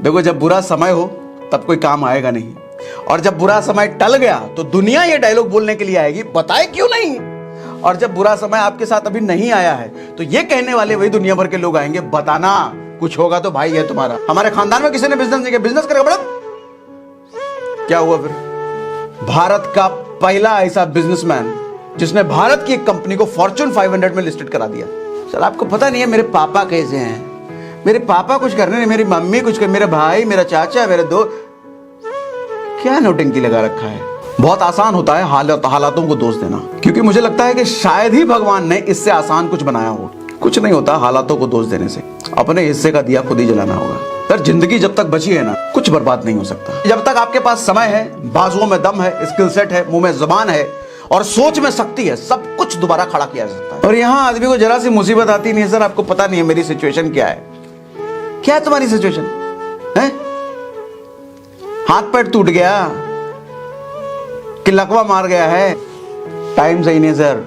देखो, जब बुरा समय हो तब कोई काम आएगा नहीं, और जब बुरा समय टल गया तो दुनिया ये डायलॉग बोलने के लिए आएगी, बताए क्यों नहीं। और जब बुरा समय आपके साथ अभी नहीं आया है तो ये कहने वाले वही दुनिया भर के लोग आएंगे, बताना कुछ होगा तो भाई है तुम्हारा। हमारे खानदान में किसी ने बिजनेस नहीं किया, बिजनेस करेगा बड़ा क्या हुआ फिर? भारत का पहला ऐसा बिजनेसमैन जिसने भारत की एक कंपनी को फॉर्च्यून 500 में लिस्टेड करा दिया। सर आपको पता नहीं है मेरे पापा कैसे हैं? मेरे पापा कुछ करने नहीं, मेरी मम्मी कुछ कर, मेरे भाई, मेरा चाचा, मेरे दोस्त, क्या नोटंकी लगा रखा है। बहुत आसान होता है हालातों को दोष देना, क्योंकि मुझे लगता है कि शायद ही भगवान ने इससे आसान कुछ बनाया हो। कुछ नहीं होता हालातों को दोष देने से, अपने हिस्से का दिया खुद ही जलाना होगा। सर जिंदगी जब तक बची है ना, कुछ बर्बाद नहीं हो सकता। जब तक आपके पास समय है, बाजुओं में दम है, स्किल सेट है, मुंह में जुबान है और सोच में शक्ति है, सब कुछ दोबारा खड़ा किया जा सकता है। और यहाँ आदमी को जरा सी मुसीबत आती नहीं है। सर आपको पता नहीं है मेरी सिचुएशन क्या है। क्या है तुम्हारी सिचुएशन है? हाथ पैर टूट गया कि लकवा मार गया है, टाइम सही नहीं है सर,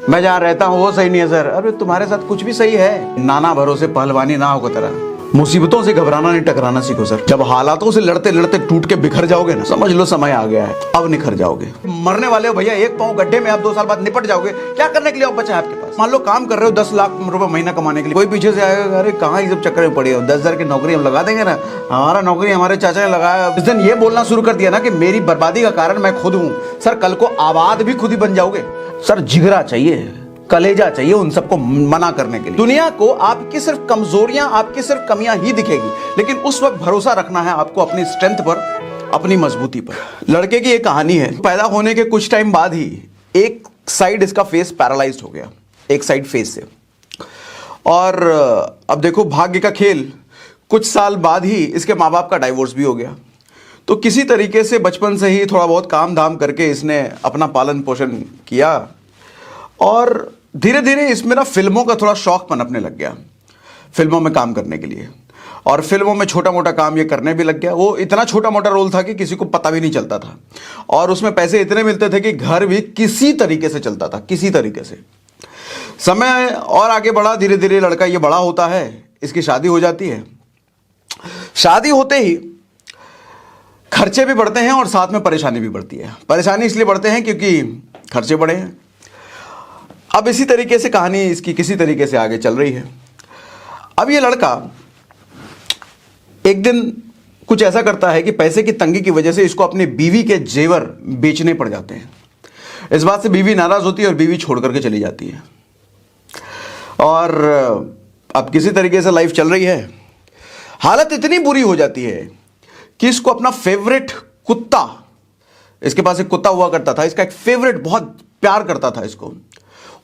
मैं जहां रहता हूं वो सही नहीं है सर। अरे तुम्हारे साथ कुछ भी सही है। नाना भरोसे पहलवानी ना हो तरह। मुसीबतों से घबराना नहीं, टकराना सीखो सर। जब हालातों से लड़ते लड़ते टूट के बिखर जाओगे ना, समझ लो समय आ गया है, अब निखर जाओगे। मरने वाले हो भैया, एक पांव गड्ढे में, आप 2 साल बाद निपट जाओगे। क्या करने के लिए बचा है आपके पास? मान लो काम कर रहे हो 10 लाख रुपए महीना कमाने के लिए, कोई पीछे से आएगा, अरे कहाँ ये सब चक्कर में पड़े हो, 10,000 की नौकरी हम लगा देंगे ना, हमारा नौकरी हमारे चाचा ने लगाया। इस दिन ये बोलना शुरू कर दिया ना कि मेरी बर्बादी का कारण मैं खुद हूं, सर कल को आबाद भी खुद ही बन जाओगे। सर जिगरा चाहिए, कलेजा चाहिए उन सबको मना करने के लिए। दुनिया को आपकी सिर्फ कमजोरियां, आपकी सिर्फ कमियां ही दिखेगी, लेकिन उस वक्त भरोसा रखना है आपको अपनी स्ट्रेंथ पर, अपनी मजबूती पर। लड़के की एक कहानी है, पैदा होने के कुछ टाइम बाद ही एक साइड इसका फेस पैरालाइज्ड हो गया, एक साइड फेस से। और अब देखो भाग्य का खेल, कुछ साल बाद ही इसके माँ बाप का डाइवोर्स भी हो गया। तो किसी तरीके से बचपन से ही थोड़ा बहुत काम धाम करके इसने अपना पालन पोषण किया, और धीरे धीरे इसमें ना फिल्मों का थोड़ा शौक पनपने लग गया, फिल्मों में काम करने के लिए। और फिल्मों में छोटा मोटा काम ये करने भी लग गया। वो इतना छोटा मोटा रोल था कि किसी को पता भी नहीं चलता था, और उसमें पैसे इतने मिलते थे कि घर भी किसी तरीके से चलता था, किसी तरीके से। समय और आगे बढ़ा, धीरे धीरे लड़का ये बड़ा होता है, इसकी शादी हो जाती है। शादी होते ही खर्चे भी बढ़ते हैं और साथ में परेशानी भी बढ़ती है। परेशानी इसलिए बढ़ते हैं क्योंकि खर्चे बढ़े हैं। अब इसी तरीके से कहानी इसकी किसी तरीके से आगे चल रही है। अब ये लड़का एक दिन कुछ ऐसा करता है कि पैसे की तंगी की वजह से इसको अपनी बीवी के जेवर बेचने पड़ जाते हैं। इस बात से बीवी नाराज होती है और बीवी छोड़ करके चली जाती है। और अब किसी तरीके से लाइफ चल रही है। हालत इतनी बुरी हो जाती है कि इसको अपना फेवरेट कुत्ता, इसके पास एक कुत्ता हुआ करता था, इसका एक फेवरेट, बहुत प्यार करता था इसको,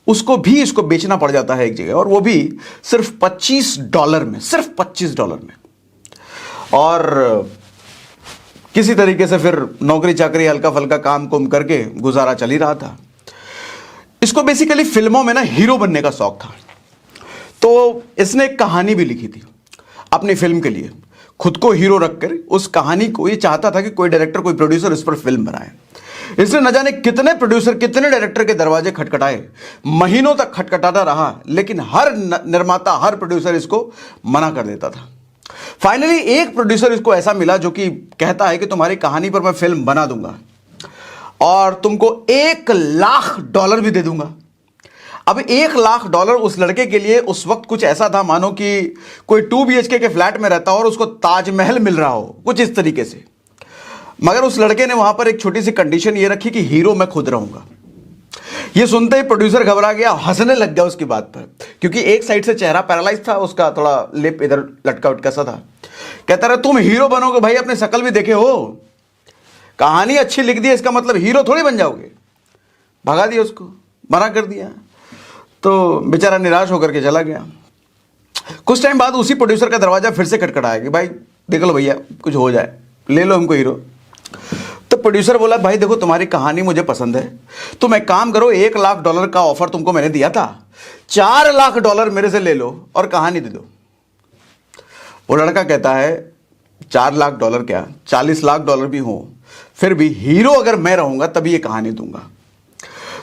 उसको भी इसको बेचना पड़ जाता है एक जगह, और वो भी सिर्फ $25 में, सिर्फ $25 में। और किसी तरीके से फिर नौकरी चाकरी हल्का फल्का काम कुम करके गुजारा चल ही रहा था। इसको बेसिकली फिल्मों में ना हीरो बनने का शौक था। तो इसने एक कहानी भी लिखी थी अपनी फिल्म के लिए, खुद को हीरो रखकर। उस कहानी को ये चाहता था कि कोई डायरेक्टर, कोई प्रोड्यूसर इस पर फिल्म बनाए। इसने न जाने कितने प्रोड्यूसर, कितने डायरेक्टर के दरवाजे खटखटाए, महीनों तक खटखटाता रहा, लेकिन हर निर्माता, हर प्रोड्यूसर इसको मना कर देता था। फाइनली एक प्रोड्यूसर इसको ऐसा मिला जो कि कहता है कि तुम्हारी कहानी पर मैं फिल्म बना दूंगा और तुमको $1,00,000 भी दे दूंगा। अब $1,00,000 उस लड़के के लिए उस वक्त कुछ ऐसा था मानो कि कोई 2 BHK के फ्लैट में रहता हो और उसको ताजमहल मिल रहा हो, कुछ इस तरीके से। मगर उस लड़के ने वहां पर एक छोटी सी कंडीशन ये रखी कि हीरो मैं खुद रहूंगा। ये सुनते ही प्रोड्यूसर घबरा गया, हंसने लग गया उसकी बात पर, क्योंकि एक साइड से चेहरा पैरालाइज था उसका, थोड़ा लिप इधर लटका उटका सा था। कहता रहा तुम हीरो बनोगे भाई, अपने शकल भी देखे हो, कहानी अच्छी लिख दी, इसका मतलब हीरो थोड़ी बन जाओगे। भगा दिया उसको, मना कर दिया। तो बेचारा निराश होकर के चला गया। कुछ टाइम बाद उसी प्रोड्यूसर का दरवाजा फिर से खटखटाया कि भाई देख लो भैया, कुछ हो जाए, ले लो हमको हीरो। तो प्रोड्यूसर बोला भाई देखो तुम्हारी कहानी मुझे पसंद है, तुम एक काम करो, $1,00,000 का ऑफर तुमको मैंने दिया था, $4,00,000 मेरे से ले लो और कहानी दे दो। वो लड़का कहता है $4,00,000 क्या, $40,00,000 भी हो, फिर भी हीरो अगर मैं रहूंगा तभी ये कहानी दूंगा।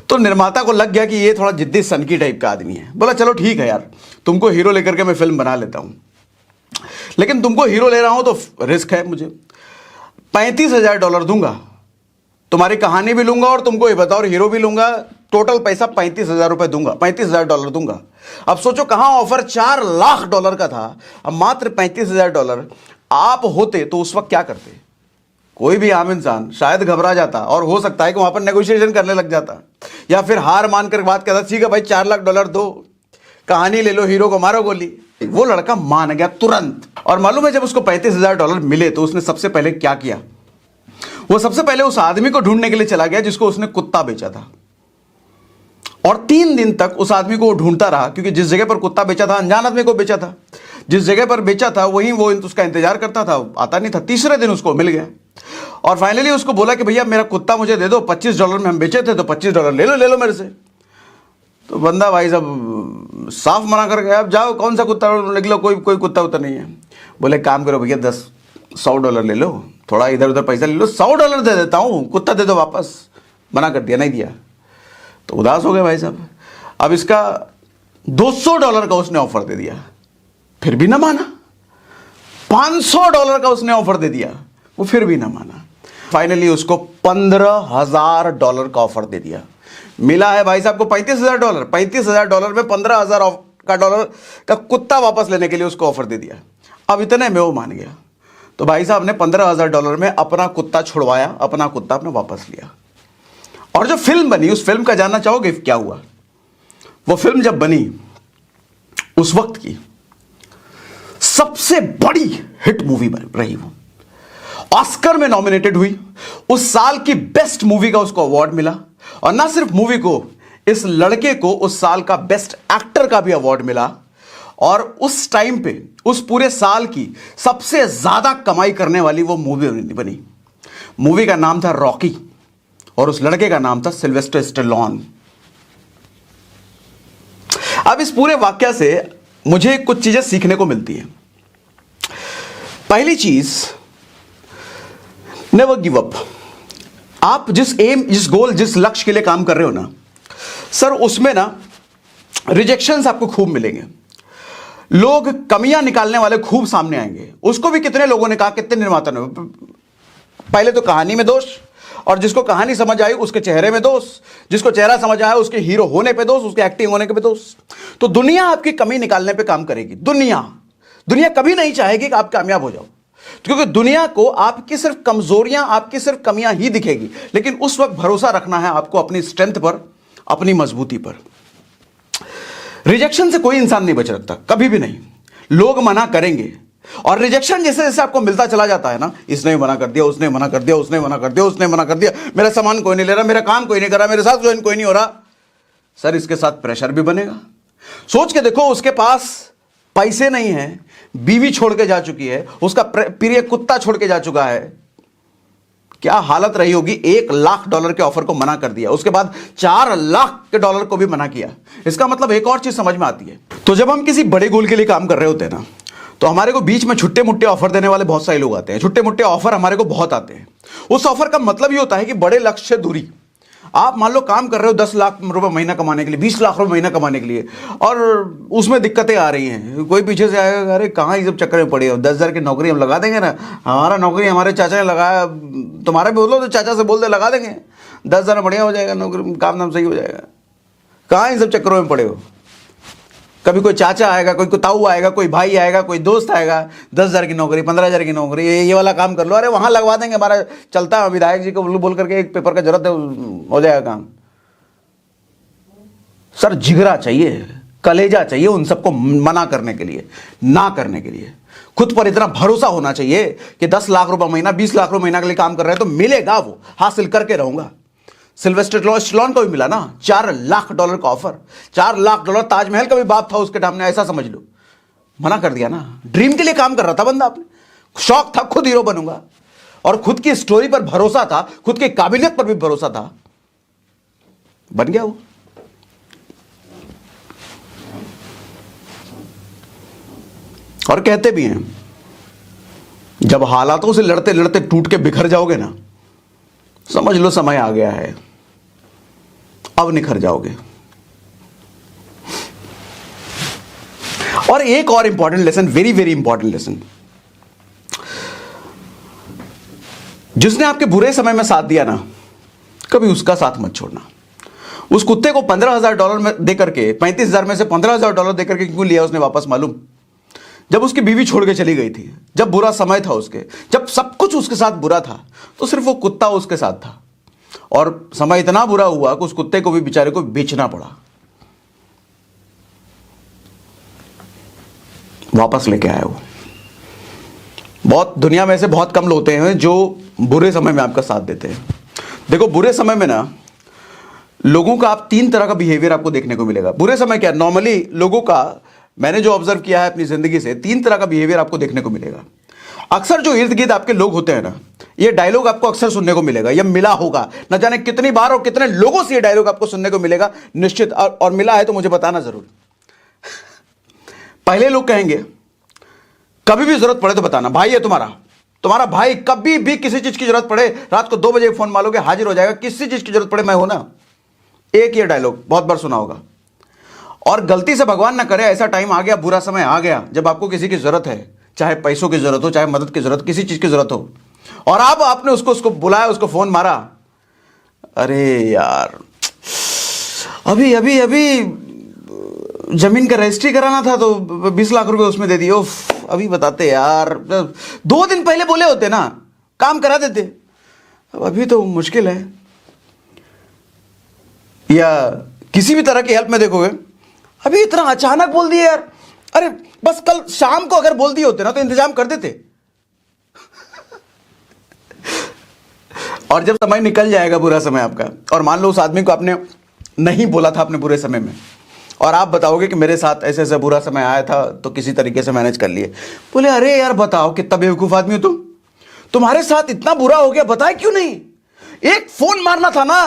तो निर्माता को लग गया कि ये थोड़ा जिद्दी सनकी टाइप का आदमी है। बोला चलो ठीक है यार, तुमको हीरो लेकर के मैं फिल्म बना लेता हूं। लेकिन तुमको हीरो ले रहा हूं तो रिस्क है मुझे। $35,000 दूंगा, तुम्हारी कहानी भी लूंगा और तुमको ये बताओ हीरो भी लूंगा। टोटल पैसा $35,000 दूंगा, $35,000 दूंगा। अब सोचो कहां ऑफर $4 लाख का था, अब मात्र $35,000। आप होते तो उस वक्त क्या करते? कोई भी आम इंसान शायद घबरा जाता और हो सकता है कि वहां पर नेगोशिएशन करने लग जाता, या फिर हार मानकर बात करता, ठीक है भाई $4 लाख दो, कहानी ले लो, हीरो को मारो गोली। वो लड़का मान गया तुरंत। और मालूम है जब उसको $35,000 मिले तो उसने सबसे पहले क्या किया? वो सबसे पहले उस आदमी को ढूंढने के लिए चला गया जिसको उसने कुत्ता बेचा था, और 3 दिन तक उस आदमी को वो ढूंढता रहा, क्योंकि जिस जगह पर कुत्ता बेचा था अनजान आदमी को बेचा था, जिस जगह पर बेचा था वहीं वो उसका इंतजार करता था, आता नहीं था। तीसरे दिन उसको मिल गया और फाइनली उसको बोला कि भैया मेरा कुत्ता मुझे दे दो, $25 में हम बेचे थे, तो $25 ले लो मेरे से। तो बंदा भाई साहब साफ मना कर गया, अब जाओ कौन सा कुत्ता निकलो, कोई कुत्ता उतना नहीं है। बोले काम करो भैया $100 ले लो, थोड़ा इधर उधर पैसा ले लो, $100 दे देता हूँ, कुत्ता दे दो वापस। मना कर दिया, नहीं दिया तो उदास हो गए भाई साहब। अब इसका $200 का उसने ऑफर दे दिया, फिर भी ना माना। $500 का उसने ऑफर दे दिया, वो फिर भी ना माना। फाइनली उसको $15,000 का ऑफर दे दिया। मिला है भाई साहब को $35,000, $35,000 में $15,000 का कुत्ता वापस लेने के लिए उसको ऑफर दे दिया। अब इतने में वो मान गया, तो भाई साहब ने $15,000 में अपना कुत्ता छुड़वाया, अपना कुत्ता अपने वापस लिया। और जो फिल्म बनी, उस फिल्म का जानना चाहोगे क्या हुआ? वो फिल्म जब बनी उस वक्त की सबसे बड़ी हिट मूवी रही। वो ऑस्कर में नॉमिनेटेड हुई, उस साल की बेस्ट मूवी का उसको अवार्ड मिला, और ना सिर्फ मूवी को, इस लड़के को उस साल का बेस्ट एक्टर का भी अवार्ड मिला। और उस टाइम पे उस पूरे साल की सबसे ज्यादा कमाई करने वाली वो मूवी बनी। मूवी का नाम था रॉकी और उस लड़के का नाम था सिल्वेस्टर स्टेलोन। अब इस पूरे वाक्य से मुझे कुछ चीजें सीखने को मिलती हैं। पहली चीज, नेवर गिव अप। आप जिस एम, जिस गोल, जिस लक्ष्य के लिए काम कर रहे हो ना सर, उसमें ना रिजेक्शंस आपको खूब मिलेंगे, लोग कमियां निकालने वाले खूब सामने आएंगे। उसको भी कितने लोगों ने कहा, कितने निर्माता ने, पहले तो कहानी में दोष, और जिसको कहानी समझ आई उसके चेहरे में दोष, जिसको चेहरा समझ आया उसके हीरो होने पे दोष, उसके एक्टिंग होने के पे दोष। तो दुनिया आपकी कमी निकालने पे काम करेगी। दुनिया कभी नहीं चाहेगी कि आप कामयाब हो जाओ, क्योंकि दुनिया को आपकी सिर्फ कमजोरियां, आपकी सिर्फ कमियां ही दिखेगी। लेकिन उस वक्त भरोसा रखना है आपको अपनी स्ट्रेंथ पर, अपनी मजबूती पर। रिजेक्शन से कोई इंसान नहीं बच सकता, कभी भी नहीं। लोग मना करेंगे, और रिजेक्शन जैसे जैसे आपको मिलता चला जाता है ना, इसने मना कर दिया, उसने मना कर दिया, उसने मना कर दिया, उसने मना कर दिया, मेरा सामान कोई नहीं ले रहा, मेरा काम कोई नहीं कर रहा, मेरे साथ ज्वाइन कोई नहीं हो रहा, सर इसके साथ प्रेशर भी बनेगा। सोच के देखो, उसके पास पैसे नहीं है, बीवी छोड़ के जा चुकी है, उसका प्रिय कुत्ता छोड़ के जा चुका है, क्या हालत रही होगी। $1 लाख के ऑफर को मना कर दिया, उसके बाद $4 लाख को भी मना किया। इसका मतलब एक और चीज समझ में आती है, तो जब हम किसी बड़े गोल के लिए काम कर रहे होते हैं ना, तो हमारे को बीच में छुट्टे मुट्टे ऑफर देने वाले बहुत सारे लोग आते हैं। छुट्टे मुट्टे ऑफर हमारे को बहुत आते हैं। उस ऑफर का मतलब ये होता है कि बड़े लक्ष्य से दूरी। आप मान लो काम कर रहे हो $10 लाख महीना कमाने के लिए, $20 लाख महीना कमाने के लिए, और उसमें दिक्कतें आ रही हैं। कोई पीछे से आएगा, अरे कहाँ ये सब चक्कर में पड़े हो, 10,000 की नौकरी हम लगा देंगे ना, हमारा नौकरी हमारे चाचा ने लगाया, तुम्हारे भी बोलो तो चाचा से बोल दे लगा देंगे, 10,000 बढ़िया हो जाएगा, नौकरी काम नाम सही हो जाएगा। कहाँ इन सब चक्करों में पड़े हो? कभी कोई चाचा आएगा, कोई ताऊ आएगा, कोई भाई आएगा, कोई दोस्त आएगा, 10,000 की नौकरी, 15,000 की नौकरी, ये वाला काम कर लो, अरे वहां लगवा देंगे, हमारा चलता है, विधायक जी को बोल करके एक पेपर का जरूरत है, हो जाएगा काम। सर जिगरा चाहिए, कलेजा चाहिए उन सबको मना करने के लिए, ना करने के लिए। खुद पर इतना भरोसा होना चाहिए कि $10 लाख महीना, $20 लाख महीना के लिए काम कर रहे हैं तो मिलेगा, वो हासिल करके रहूंगा। सिल्वेस्टर स्टेलोन को भी मिला ना $4 लाख का ऑफर। $4 लाख, ताजमहल का भी बाप था उसके सामने, ऐसा समझ लो। मना कर दिया ना। ड्रीम के लिए काम कर रहा था बंदा, अपने शौक था खुद हीरो बनूंगा, और खुद की स्टोरी पर भरोसा था, खुद की काबिलियत पर भी भरोसा था, बन गया वो। और कहते भी हैं जब हालातों से लड़ते लड़ते टूट के बिखर जाओगे ना, समझ लो समय आ गया है, अब निखर जाओगे। और एक और important lesson, very very important lesson, जिसने आपके बुरे समय में साथ दिया ना, कभी उसका साथ मत छोड़ना। उस कुत्ते को $15,000 में दे करके, 35,000 में से $15,000 दे करके क्यों लिया उसने वापस मालूम? जब उसकी बीवी छोड़ के चली गई थी, जब बुरा समय था उसके, जब सब कुछ उसके साथ बुरा था, तो सिर्फ वो कुत्ता उसके साथ था। और समय इतना बुरा हुआ कि उस कुत्ते को भी बेचारे को बेचना पड़ा। वापस लेके आया वो। बहुत दुनिया में ऐसे बहुत कम लोग होते हैं जो बुरे समय में आपका साथ देते हैं। देखो, बुरे समय में ना लोगों का आप 3 तरह का बिहेवियर आपको देखने को मिलेगा। बुरे समय क्या, नॉर्मली लोगों का, मैंने जो ऑब्जर्व किया है अपनी जिंदगी से, 3 तरह का बिहेवियर आपको देखने को मिलेगा। अक्सर जो इर्द गिर्द आपके लोग होते हैं ना, ये डायलॉग आपको अक्सर सुनने को मिलेगा, यह मिला होगा, न जाने कितनी बार और कितने लोगों से ये डायलॉग आपको सुनने को मिलेगा निश्चित। और मिला है तो मुझे बताना जरूर। पहले लोग कहेंगे कभी भी जरूरत पड़े तो बताना, भाई है तुम्हारा भाई, कभी भी किसी चीज की जरूरत पड़े, रात को 2 बजे फोन मारोगे हाजिर हो जाएगा, किसी चीज की जरूरत पड़े मैं हूं ना। एक ये डायलॉग बहुत बार सुना होगा। और गलती से भगवान ना करे ऐसा टाइम आ गया, बुरा समय आ गया, जब आपको किसी की जरूरत है, चाहे पैसों की जरूरत हो, चाहे मदद की जरूरत, किसी चीज की जरूरत हो, और आपने उसको बुलाया, उसको फोन मारा, अरे यार अभी अभी अभी जमीन का रजिस्ट्री कराना था तो 20 लाख रुपए उसमें दे दिए, अभी बताते यार, 2 दिन पहले बोले होते ना, काम करा देते, अभी तो मुश्किल है। या किसी भी तरह की हेल्प में देखोगे, अभी इतना अचानक बोल दिए यार, अरे बस कल शाम को अगर बोल दिए होते ना तो इंतजाम कर देते। और जब समय निकल जाएगा, बुरा समय आपका, और मान लो उस आदमी को आपने नहीं बोला था अपने बुरे समय में, और आप बताओगे कि मेरे साथ ऐसे ऐसा बुरा समय आया था तो किसी तरीके से मैनेज कर लिए, बोले अरे यार बताओ कितना बेवकूफ आदमी हो तुम, तुम्हारे साथ इतना बुरा हो गया, बताए क्यों नहीं, एक फोन मारना था ना।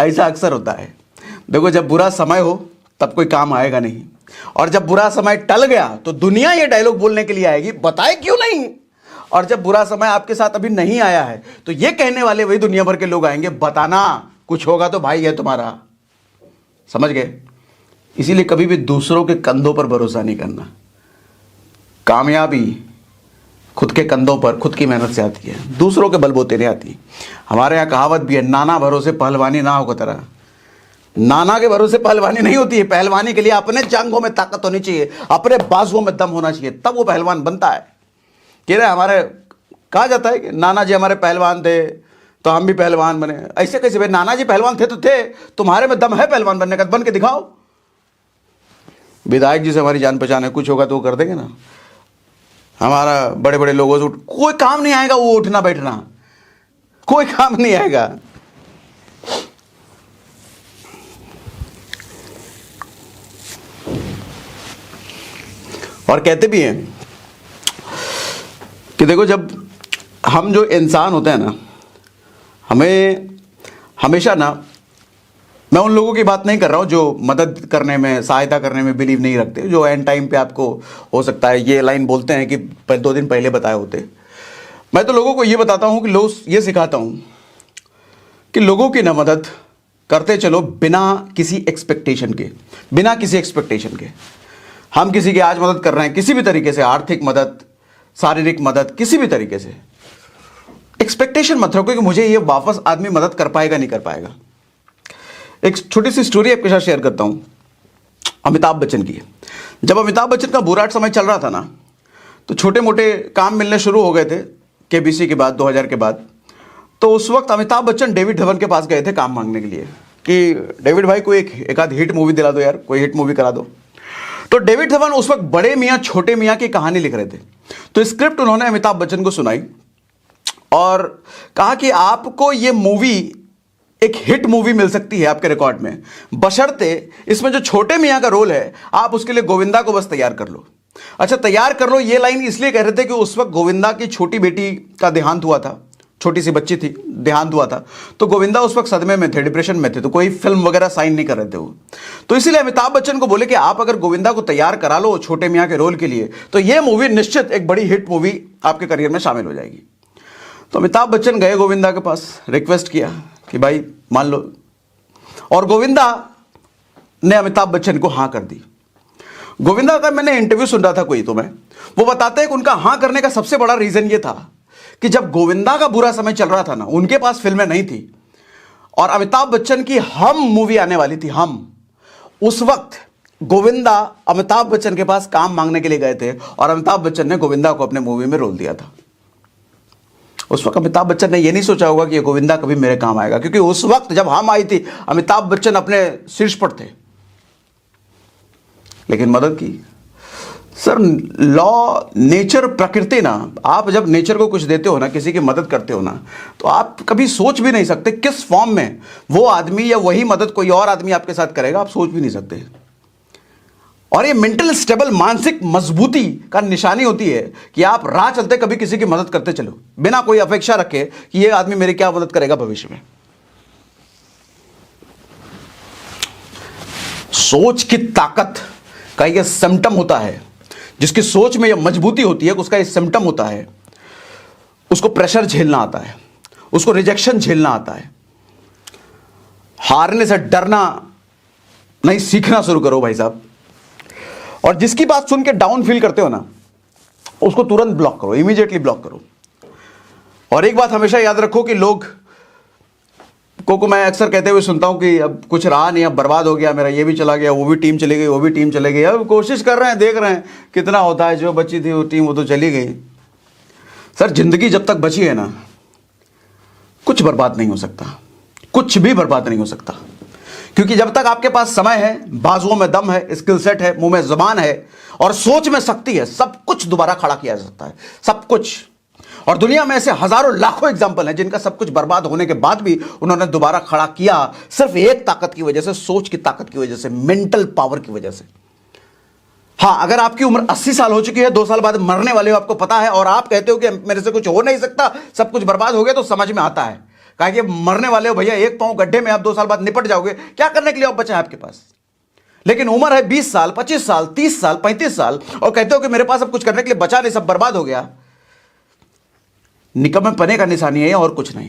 ऐसा अक्सर होता है। देखो, जब बुरा समय हो तब कोई काम आएगा नहीं, और जब बुरा समय टल गया तो दुनिया ये डायलॉग बोलने के लिए आएगी, बताए क्यों नहीं। और जब बुरा समय आपके साथ अभी नहीं आया है तो ये कहने वाले वही दुनिया भर के लोग आएंगे, बताना कुछ होगा तो भाई है तुम्हारा। समझ गए? इसीलिए कभी भी दूसरों के कंधों पर भरोसा नहीं करना। कामयाबी खुद के कंधों पर, खुद की मेहनत से आती है, दूसरों के बलबूते नहीं आती। हमारे यहाँ कहावत भी है, नाना भरोसे पहलवानी ना हो तरह। नाना के भरोसे पहलवानी नहीं होती है। पहलवानी के लिए अपने जांघों में ताकत होनी चाहिए, अपने बाजुओं में दम होना चाहिए, तब वो पहलवान बनता है। कह रहे हमारे कहा जाता है कि नाना जी हमारे पहलवान थे तो हम भी पहलवान बने। ऐसे कैसे भाई, नाना जी पहलवान थे तो थे, तुम्हारे में दम है पहलवान बनने का, बन के दिखाओ। विधायक जी से हमारी जान पहचान है, कुछ होगा तो वो कर देंगे ना। हमारा बड़े बड़े लोगों से कोई काम नहीं आएगा, वो उठना बैठना कोई काम नहीं आएगा। और कहते भी हैं कि देखो, जब हम जो इंसान होते हैं ना, हमें हमेशा ना, मैं उन लोगों की बात नहीं कर रहा हूं जो मदद करने में, सहायता करने में बिलीव नहीं रखते, जो एंड टाइम पे आपको हो सकता है ये लाइन बोलते हैं कि 2 दिन पहले बताए होते। मैं तो लोगों को ये बताता हूं कि लोग ये सिखाता हूं कि लोगों की ना मदद करते चलो बिना किसी एक्सपेक्टेशन के, बिना किसी एक्सपेक्टेशन के। हम किसी की आज मदद कर रहे हैं किसी भी तरीके से, आर्थिक मदद, शारीरिक मदद, किसी भी तरीके से, एक्सपेक्टेशन मत रखो कि मुझे ये वापस आदमी मदद कर पाएगा नहीं कर पाएगा। एक छोटी सी स्टोरी आपके साथ शेयर करता हूं, अमिताभ बच्चन की। जब अमिताभ बच्चन का बुरा समय चल रहा था ना, तो छोटे मोटे काम मिलने शुरू हो गए थे केबीसी के बाद, 2000 के बाद। तो उस वक्त अमिताभ बच्चन डेविड धवन के पास गए थे काम मांगने के लिए कि डेविड भाई को एक आध हिट मूवी दिला दो यार, कोई हिट मूवी करा दो। तो डेविड धवन उस वक्त बड़े मियाँ छोटे मियाँ की कहानी लिख रहे थे। तो स्क्रिप्ट उन्होंने अमिताभ बच्चन को सुनाई और कहा कि आपको ये मूवी एक हिट मूवी मिल सकती है आपके रिकॉर्ड में, बशर्ते इसमें जो छोटे मियाँ का रोल है आप उसके लिए गोविंदा को बस तैयार कर लो। अच्छा, तैयार कर लो ये लाइन इसलिए कह रहे थे कि उस वक्त गोविंदा की छोटी बेटी का देहांत हुआ था, छोटी सी बच्ची थी, देहांत हुआ था। तो गोविंदा उस वक्त सदमे में थे, डिप्रेशन में थे, तो कोई फिल्म वगैरह साइन नहीं कर रहे थे वो। तो इसीलिए अमिताभ बच्चन को बोले कि आप अगर गोविंदा को तैयार करा लो छोटे मियाँ के रोल के लिए, तो ये मूवी निश्चित एक बड़ी हिट मूवी आपके करियर में शामिल हो जाएगी। तो अमिताभ बच्चन गए गोविंदा के पास, रिक्वेस्ट किया कि भाई मान लो, और गोविंदा ने अमिताभ बच्चन को हाँ कर दी। गोविंदा का मैंने इंटरव्यू सुन रहा था कोई, तो मैं वो बताते हैं कि उनका हाँ करने का सबसे बड़ा रीजन ये था कि जब गोविंदा का बुरा समय चल रहा था ना, उनके पास फिल्में नहीं थी और अमिताभ बच्चन की हम मूवी आने वाली थी, हम। उस वक्त गोविंदा अमिताभ बच्चन के पास काम मांगने के लिए गए थे और अमिताभ बच्चन ने गोविंदा को अपने मूवी में रोल दिया था। उस वक्त अमिताभ बच्चन ने यह नहीं सोचा होगा कि ये गोविंदा कभी मेरे काम आएगा, क्योंकि उस वक्त जब हम आई थी अमिताभ बच्चन अपने शीर्ष पर थे, लेकिन मदद की। सर लॉ, नेचर, प्रकृति ना, आप जब नेचर को कुछ देते हो ना, किसी की मदद करते हो ना, तो आप कभी सोच भी नहीं सकते किस फॉर्म में वो आदमी या वही मदद कोई और आदमी आपके साथ करेगा, आप सोच भी नहीं सकते। और ये मेंटल स्टेबल, मानसिक मजबूती का निशानी होती है कि आप राह चलते कभी किसी की मदद करते चलो, बिना कोई अपेक्षा रखे कि ये आदमी मेरी क्या मदद करेगा भविष्य में। सोच की ताकत का यह सिम्टम होता है, जिसकी सोच में यह मजबूती होती है, उसका यह सिम्टम होता है, उसको प्रेशर झेलना आता है, उसको रिजेक्शन झेलना आता है। हारने से डरना नहीं, सीखना शुरू करो भाई साहब। और जिसकी बात सुन के डाउन फील करते हो ना, उसको तुरंत ब्लॉक करो, इमीडिएटली ब्लॉक करो। और एक बात हमेशा याद रखो कि लोग को मैं अक्सर कहते हुए सुनता हूं कि अब कुछ रहा नहीं, अब बर्बाद हो गया मेरा, ये भी चला गया, वो भी टीम चली गई, वो भी टीम चली गई, अब कोशिश कर रहे हैं, देख रहे हैं कितना होता है, जो बची थी वो टीम वो तो चली गई। सर जिंदगी जब तक बची है ना, कुछ बर्बाद नहीं हो सकता, कुछ भी बर्बाद नहीं हो सकता, क्योंकि जब तक आपके पास समय है, बाजुओं में दम है, स्किल सेट है, मुंह में जुबान है और सोच में शक्ति है, सब कुछ दोबारा खड़ा किया जा सकता है, सब कुछ। और दुनिया में ऐसे हजारों लाखों एग्जाम्पल हैं जिनका सब कुछ बर्बाद होने के बाद भी उन्होंने दोबारा खड़ा किया, सिर्फ एक ताकत की वजह से, सोच की ताकत की वजह से, मेंटल पावर की वजह से। हां, अगर आपकी उम्र 80 साल हो चुकी है, 2 साल बाद मरने वाले हो, आपको पता है, और आप कहते हो कि मेरे से कुछ हो नहीं सकता, सब कुछ बर्बाद हो गया, तो समझ में आता है, कहा कि मरने वाले हो भैया, एक पांव गड्ढे में, आप 2 साल बाद निपट जाओगे, क्या करने के लिए आप बचा है आपके पास। लेकिन उम्र है 20 साल, 25 साल, 30 साल, 35 साल, और कहते हो कि मेरे पास अब कुछ करने के लिए बचा नहीं, सब बर्बाद हो गया। निकम्मे पने का निशानी है और कुछ नहीं।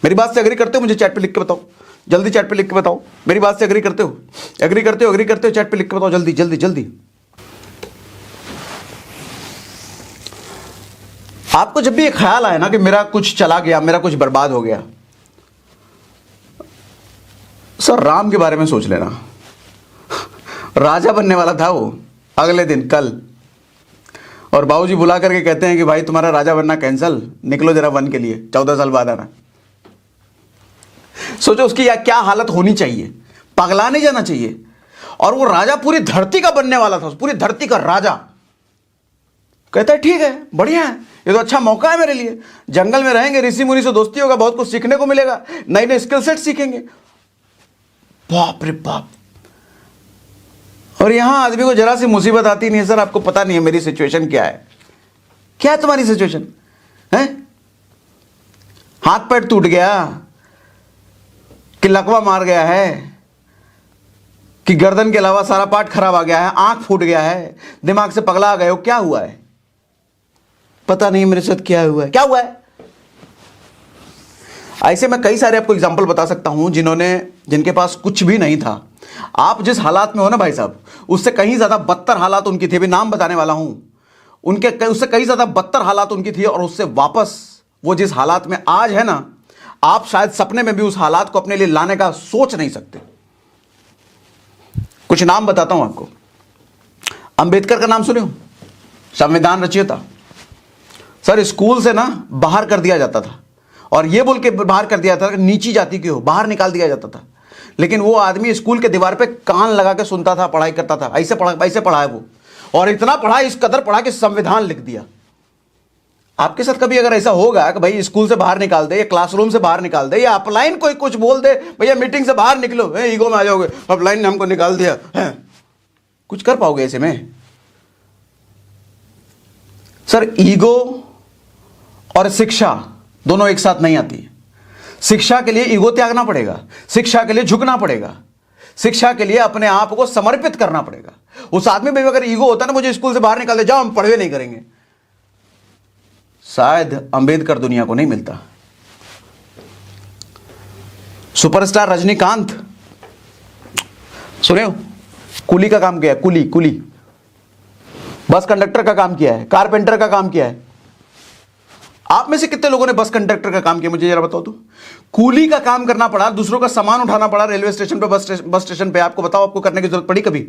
मेरी बात से एग्री करते हो? मुझे चैट पे लिख के बताओ, जल्दी चैट पे लिख के बताओ। मेरी बात से एग्री करते हो? एग्री करते हो? एग्री करते हो? चैट पे लिख के बताओ, जल्दी जल्दी जल्दी। आपको जब भी ये ख्याल आए ना कि मेरा कुछ चला गया, मेरा कुछ बर्बाद हो गया, सर राम के बारे में सोच लेना। राजा बनने वाला था वो अगले दिन, कल, और बाबूजी बुला करके कहते हैं कि भाई तुम्हारा राजा बनना कैंसल, निकलो जरा वन के लिए, 14 साल बाद आना। सोचो उसकी क्या हालत होनी चाहिए, पगला नहीं जाना चाहिए। और वो राजा पूरी धरती का बनने वाला था, पूरी धरती का राजा। कहता है ठीक है, बढ़िया है, ये तो अच्छा मौका है मेरे लिए, जंगल में रहेंगे, ऋषि मुनि से दोस्ती होगा, बहुत कुछ सीखने को मिलेगा, नए नए स्किल सेट सीखेंगे। बाप रे बाप। और यहां आदमी को जरा सी मुसीबत आती नहीं है, सर आपको पता नहीं है मेरी सिचुएशन क्या है। क्या है तुम्हारी सिचुएशन है? हाथ पैर टूट गया, कि लकवा मार गया है, कि गर्दन के अलावा सारा पार्ट खराब आ गया है, आंख फूट गया है, दिमाग से पगला आ गए हो, क्या हुआ है? पता नहीं मेरे साथ क्या हुआ है, क्या हुआ है? ऐसे मैं कई सारे आपको एग्जांपल बता सकता हूं जिनके पास कुछ भी नहीं था। आप जिस हालात में हो ना भाई साहब, उससे कहीं ज्यादा बदतर हालात उनकी थी, अभी नाम बताने वाला हूं, उससे कहीं ज्यादा बदतर हालात उनकी थी, और उससे वापस वो जिस हालात में आज है ना, आप शायद सपने में भी उस हालात को अपने लिए लाने का सोच नहीं सकते। कुछ नाम बताता हूं आपको। अंबेडकर का नाम सुने हो? संविधान रचयिता। सर स्कूल से ना बाहर कर दिया जाता था, और ये बोल के बाहर कर दिया था कि नीची जाति की हो, बाहर निकाल दिया जाता था। लेकिन वो आदमी स्कूल के दीवार पे कान लगा के सुनता था, पढ़ाई करता था, ऐसे पढ़ा है वो, और इतना पढ़ा, इस कदर पढ़ा कि संविधान लिख दिया। आपके साथ कभी अगर ऐसा होगा कि भाई स्कूल से बाहर निकाल दे, या क्लासरूम से बाहर निकाल दे, या अपलाइन कोई कुछ बोल दे, भैया मीटिंग से बाहर निकलो, ईगो में आ जाओगे, अपलाइन ने हमको निकाल दिया है, कुछ कर पाओगे ऐसे में? सर ईगो और शिक्षा दोनों एक साथ नहीं आती। शिक्षा के लिए ईगो त्यागना पड़ेगा, शिक्षा के लिए झुकना पड़ेगा, शिक्षा के लिए अपने आप को समर्पित करना पड़ेगा। उस आदमी में अगर ईगो होता ना, मुझे स्कूल से बाहर निकाल दे, जाओ हम पढ़वे नहीं करेंगे, शायद अंबेडकर दुनिया को नहीं मिलता। सुपरस्टार रजनीकांत सुने हो? कुली का काम किया, कुली बस कंडक्टर का काम किया है, कारपेंटर का काम किया है। आप में से कितने लोगों ने बस कंडक्टर का काम किया, मुझे जरा बताओ तो। कूली का काम करना पड़ा, दूसरों का सामान उठाना पड़ा रेलवे स्टेशन पे, बस स्टेशन पे। आपको बताओ, आपको करने की जरूरत पड़ी कभी?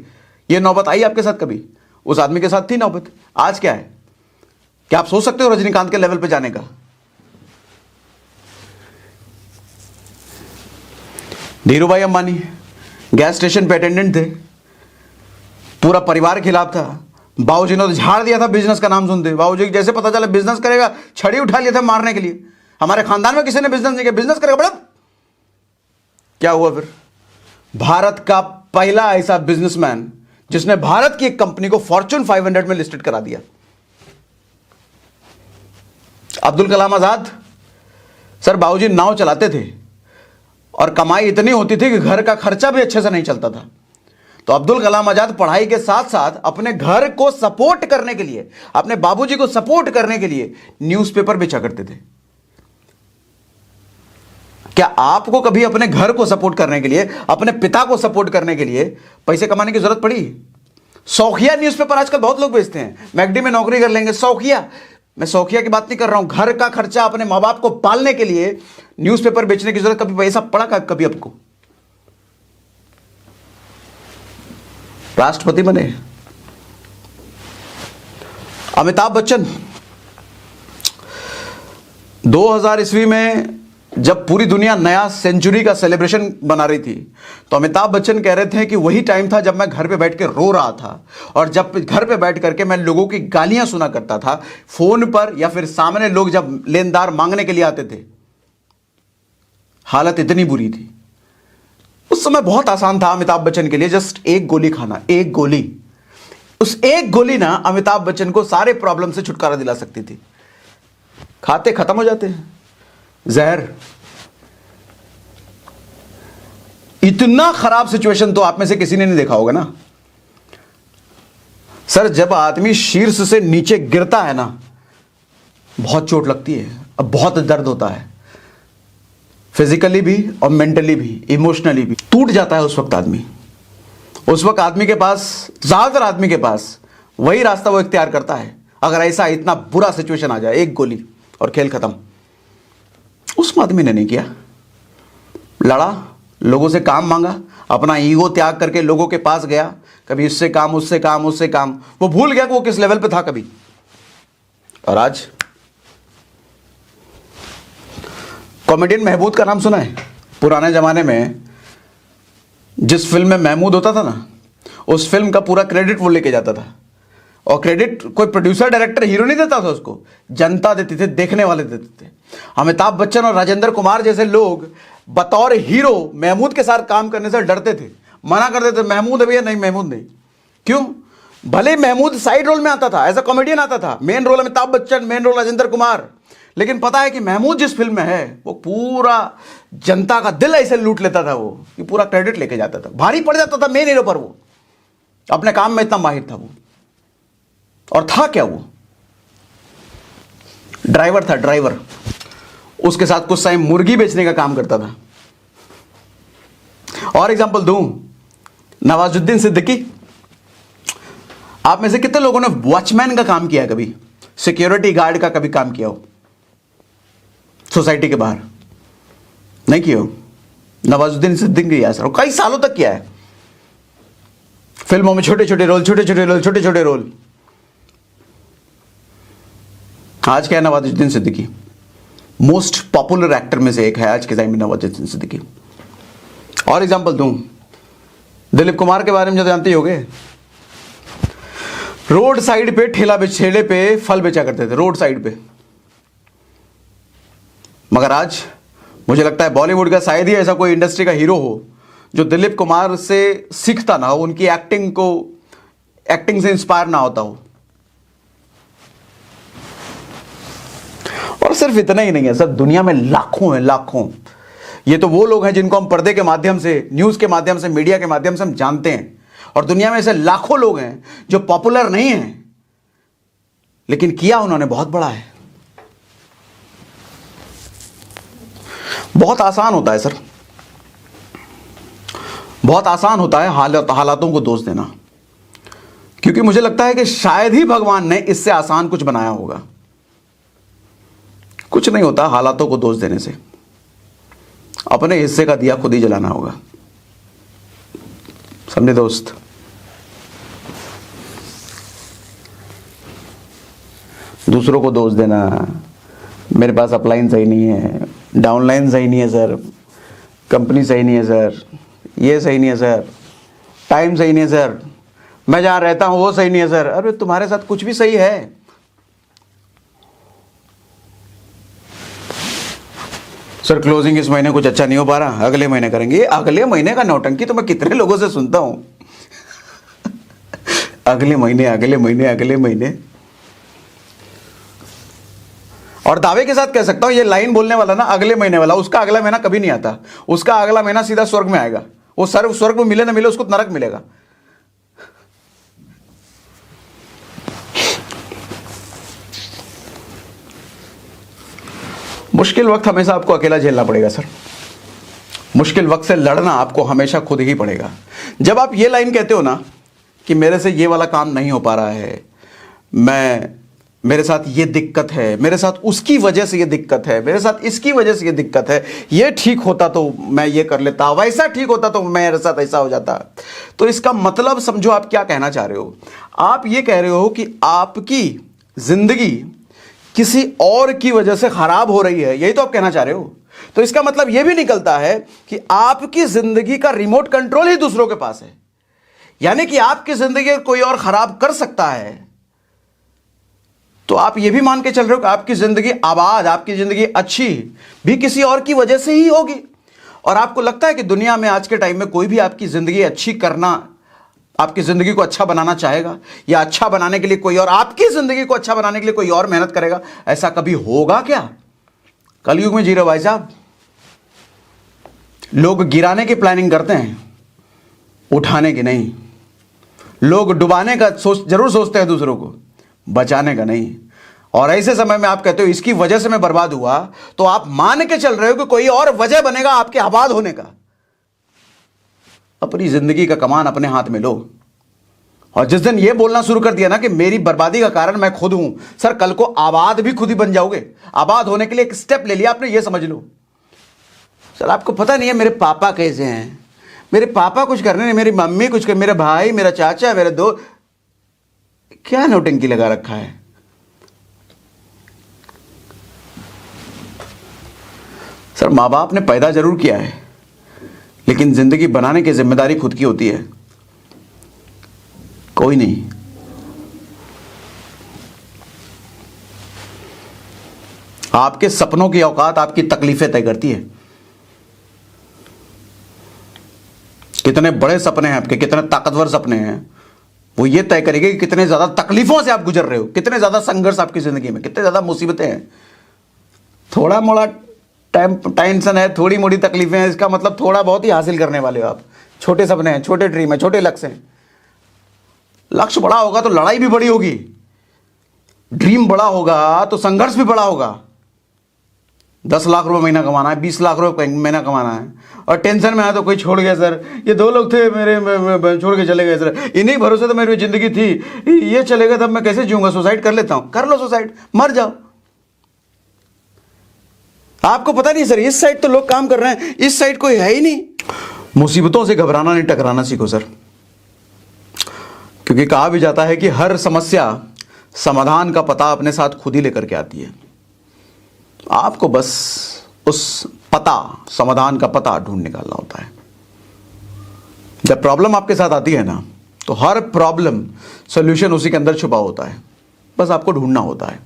ये नौबत आई आपके साथ कभी? उस आदमी के साथ थी नौबत। आज क्या है? क्या आप सोच सकते हो रजनीकांत के लेवल पे जाने का? धीरू भाई अंबानी गैस स्टेशन पे अटेंडेंट थे, पूरा परिवार के खिलाफ था। बाबूजी ने तो झाड़ दिया था बिजनेस का नाम सुनते। बाबूजी जैसे पता चला बिजनेस करेगा, छड़ी उठा लिया था मारने के लिए। हमारे खानदान में किसी ने बिजनेस नहीं किया, बिजनेस करेगा बड़ा। क्या हुआ फिर? भारत का पहला ऐसा बिजनेसमैन जिसने भारत की एक कंपनी को फॉर्च्यून 500 में लिस्टेड करा दिया, अब्दुल कलाम आजाद। सर बाबूजी नाव चलाते थे और कमाई इतनी होती थी कि घर का खर्चा भी अच्छे से नहीं चलता था। तो अब्दुल कलाम आजाद पढ़ाई के साथ साथ अपने घर को सपोर्ट करने के लिए, अपने बाबूजी को सपोर्ट करने के लिए न्यूज़पेपर बेचा करते थे। क्या आपको कभी अपने घर को सपोर्ट करने के लिए, अपने पिता को सपोर्ट करने के लिए पैसे कमाने की जरूरत पड़ी? शौकिया न्यूज़पेपर आजकल बहुत लोग बेचते हैं, मैकडी में नौकरी कर लेंगे, शौकिया। मैं शौकिया की बात नहीं कर रहा हूं, घर का खर्चा, अपने मां बाप को पालने के लिए न्यूज़पेपर बेचने की जरूरत कभी पैसा पड़ा कभी आपको? राष्ट्रपति बने अमिताभ बच्चन। 2000 ईस्वी में जब पूरी दुनिया नया सेंचुरी का सेलिब्रेशन बना रही थी, तो अमिताभ बच्चन कह रहे थे कि वही टाइम था जब मैं घर पे बैठ के रो रहा था, और जब घर पे बैठ करके मैं लोगों की गालियां सुना करता था फोन पर, या फिर सामने लोग जब लेनदार मांगने के लिए आते थे। हालत इतनी बुरी थी उस समय। बहुत आसान था अमिताभ बच्चन के लिए जस्ट एक गोली खाना, एक गोली। उस एक गोली ना अमिताभ बच्चन को सारे प्रॉब्लम से छुटकारा दिला सकती थी। खाते खत्म हो जाते हैं। जहर। इतना खराब सिचुएशन तो आप में से किसी ने नहीं देखा होगा ना सर। जब आदमी शीर्ष से नीचे गिरता है ना, बहुत चोट लगती है, अब बहुत दर्द होता है, फिजिकली भी और मेंटली भी, इमोशनली भी। टूट जाता है उस वक्त आदमी। उस वक्त आदमी के पास, ज्यादातर आदमी के पास वही रास्ता वो इख्तियार करता है, अगर ऐसा इतना बुरा सिचुएशन आ जाए, एक गोली और खेल खत्म। उस आदमी ने नहीं किया, लड़ा, लोगों से काम मांगा, अपना ईगो त्याग करके लोगों के पास गया, कभी इससे काम, उससे काम, उससे काम। वो भूल गया कि वो किस लेवल पे था कभी। और आज कॉमेडियन महमूद का नाम सुना है? पुराने जमाने में जिस फिल्म में महमूद होता था ना, उस फिल्म का पूरा क्रेडिट वो लेके जाता था। और क्रेडिट कोई प्रोड्यूसर, डायरेक्टर, हीरो नहीं देता था उसको, जनता देती थी, देखने वाले देते थे। अमिताभ बच्चन और राजेंद्र कुमार जैसे लोग बतौर हीरो महमूद के साथ काम करने से डरते थे, मना करते थे, महमूद है भैया, नहीं महमूद नहीं। क्यों? भले महमूद साइड रोल में आता था, एज अ कॉमेडियन आता था, main role Amitabh Bachchan, main role Rajendra Kumar, लेकिन पता है कि महमूद जिस फिल्म में है वो पूरा जनता का दिल ऐसे लूट लेता था वो, कि पूरा क्रेडिट लेके जाता था, भारी पड़ जाता था मेन हीरो पर। वो अपने काम में इतना माहिर था वो। और था क्या वो? ड्राइवर था, ड्राइवर। उसके साथ कुछ टाइम मुर्गी बेचने का काम करता था। और एग्जांपल दूं, नवाजुद्दीन सिद्दीकी। आप में से कितने लोगों ने वॉचमैन का काम किया, कभी सिक्योरिटी गार्ड का कभी काम किया हो सोसाइटी के बाहर? नहीं किया हो? नवाजुद्दीन सिद्दीकी किया सर, कई सालों तक किया है। फिल्मों में छोटे छोटे रोल, छोटे छोटे रोल, छोटे छोटे रोल। आज क्या है Nawazuddin Siddiqui? Most popular actor में से एक है आज के टाइम में नवाजुद्दीन सिद्दीकी। और एग्जांपल दूं, दिलीप कुमार के बारे में जो जानते ही होंगे, रोड साइड पे ठेले पे फल बेचा करते थे, रोड साइड पे। मगर आज मुझे लगता है बॉलीवुड का शायद ही ऐसा कोई इंडस्ट्री का हीरो हो जो दिलीप कुमार से सीखता ना हो, उनकी एक्टिंग से इंस्पायर ना होता हो। और सिर्फ इतना ही नहीं है सर, दुनिया में लाखों हैं, लाखों। ये तो वो लोग हैं जिनको हम पर्दे के माध्यम से, न्यूज के माध्यम से, मीडिया के माध्यम से हम जानते हैं। और दुनिया में ऐसे लाखों लोग हैं जो पॉपुलर नहीं हैं, लेकिन किया उन्होंने बहुत बड़ा है। बहुत आसान होता है सर, बहुत आसान होता है हालातों को दोष देना। क्योंकि मुझे लगता है कि शायद ही भगवान ने इससे आसान कुछ बनाया होगा। कुछ नहीं होता हालातों को दोष देने से, अपने हिस्से का दिया खुद ही जलाना होगा। समझे दोस्त? दूसरों को दोष देना, मेरे पास अपलाइन सही नहीं है, डाउनलाइन सही नहीं है सर, कंपनी सही नहीं है सर, ये सही नहीं है सर, टाइम सही नहीं है सर, मैं जहां रहता हूं वो सही नहीं है सर। अरे तुम्हारे साथ कुछ भी सही है। सर क्लोजिंग इस महीने कुछ अच्छा नहीं हो पा रहा, अगले महीने करेंगे। अगले महीने का नौटंकी तो मैं कितने लोगों से सुनता हूं। अगले महीने, अगले महीने, अगले महीने। और दावे के साथ कह सकता हूं, ये लाइन बोलने वाला ना, अगले महीने वाला, उसका अगला महीना कभी नहीं आता। उसका अगला महीना सीधा स्वर्ग में आएगा। वो स्वर्ग में मिले ना मिले, उसको नरक मिलेगा। मुश्किल वक्त हमेशा आपको अकेला झेलना पड़ेगा सर। मुश्किल वक्त से लड़ना आपको हमेशा खुद ही पड़ेगा। जब आप ये लाइन कहते हो ना कि मेरे से ये वाला काम नहीं हो पा रहा है, मेरे साथ ये दिक्कत है, मेरे साथ उसकी वजह से ये दिक्कत है, मेरे साथ इसकी वजह से ये दिक्कत है, ये ठीक होता तो मैं ये कर लेता, वैसा ठीक होता तो मेरे साथ ऐसा हो जाता। तो इसका मतलब समझो आप क्या कहना चाह रहे हो। आप ये कह रहे हो कि आपकी जिंदगी किसी और की वजह से खराब हो रही है, यही तो आप कहना चाह रहे हो। तो इसका मतलब यह भी निकलता है कि आपकी जिंदगी का रिमोट कंट्रोल ही दूसरों के पास है, यानी कि आपकी जिंदगी कोई और खराब कर सकता है। तो आप ये भी मान के चल रहे हो कि आपकी जिंदगी आबाद, आपकी जिंदगी अच्छी भी किसी और की वजह से ही होगी। और आपको लगता है कि दुनिया में आज के टाइम में कोई भी आपकी जिंदगी अच्छी करना, आपकी जिंदगी को अच्छा बनाना चाहेगा, या अच्छा बनाने के लिए कोई और, आपकी जिंदगी को अच्छा बनाने के लिए कोई और मेहनत करेगा? ऐसा कभी होगा क्या? कलयुग में जी रहे हो भाई साहब। लोग गिराने की प्लानिंग करते हैं, उठाने की नहीं। लोग डुबाने का जरूर सोचते हैं, दूसरों को बचाने का नहीं। और ऐसे समय में आप कहते हो इसकी वजह से मैं बर्बाद हुआ, तो आप मान के चल रहे हो कि कोई और वजह बनेगा आपके आबाद होने का। अपनी जिंदगी का कमान अपने हाथ में लो। और जिस दिन यह बोलना शुरू कर दिया ना कि मेरी बर्बादी का कारण मैं खुद हूं, सर कल को आबाद भी खुद ही बन जाओगे। आबाद होने के लिए एक स्टेप ले लिया आपने, यह समझ लो। सर आपको पता नहीं है मेरे पापा कैसे हैं, मेरे पापा कुछ करने नहीं, मेरी मम्मी कुछ कर, मेरे भाई, मेरा चाचा, मेरे दो, क्या नौटंकी लगा रखा है। सर मां बाप ने पैदा जरूर किया है, लेकिन जिंदगी बनाने की जिम्मेदारी खुद की होती है, कोई नहीं। आपके सपनों की औकात आपकी तकलीफें तय करती है। कितने बड़े सपने हैं आपके, कितने ताकतवर सपने हैं, वो ये तय करेगी कि कितने ज्यादा तकलीफों से आप गुजर रहे हो, कितने ज्यादा संघर्ष आपकी जिंदगी में, कितने ज्यादा मुसीबतें हैं। थोड़ा मोड़ा टेंशन है, थोड़ी मोड़ी तकलीफें हैं, इसका मतलब थोड़ा बहुत ही हासिल करने वाले हो आप। छोटे सपने हैं, छोटे ड्रीम है, छोटे लक्ष्य हैं। लक्ष्य बड़ा होगा तो लड़ाई भी बड़ी होगी, ड्रीम बड़ा होगा तो संघर्ष भी बड़ा होगा। 10 लाख रुपए महीना कमाना है, 20 लाख रुपए महीना कमाना है, और टेंशन में आया तो कोई छोड़ गया सर, ये 2 लोग थे मेरे छोड़ के चले गए सर, इन्हीं भरोसे तो मेरी जिंदगी थी, ये चले गए तब मैं कैसे जीऊंगा, सुसाइड कर लेता हूं। कर लो सुसाइड, मर जाओ। आपको पता नहीं सर, इस साइड तो लोग काम कर रहे हैं, इस साइड कोई है ही नहीं। मुसीबतों से घबराना नहीं, टकराना सीखो सर। क्योंकि कहा भी जाता है कि हर समस्या समाधान का पता अपने साथ खुद ही लेकर के आती है। आपको बस उस पता, समाधान का पता ढूंढ निकालना होता है। जब प्रॉब्लम आपके साथ आती है ना, तो हर प्रॉब्लम सॉल्यूशन उसी के अंदर छुपा होता है, बस आपको ढूंढना होता है।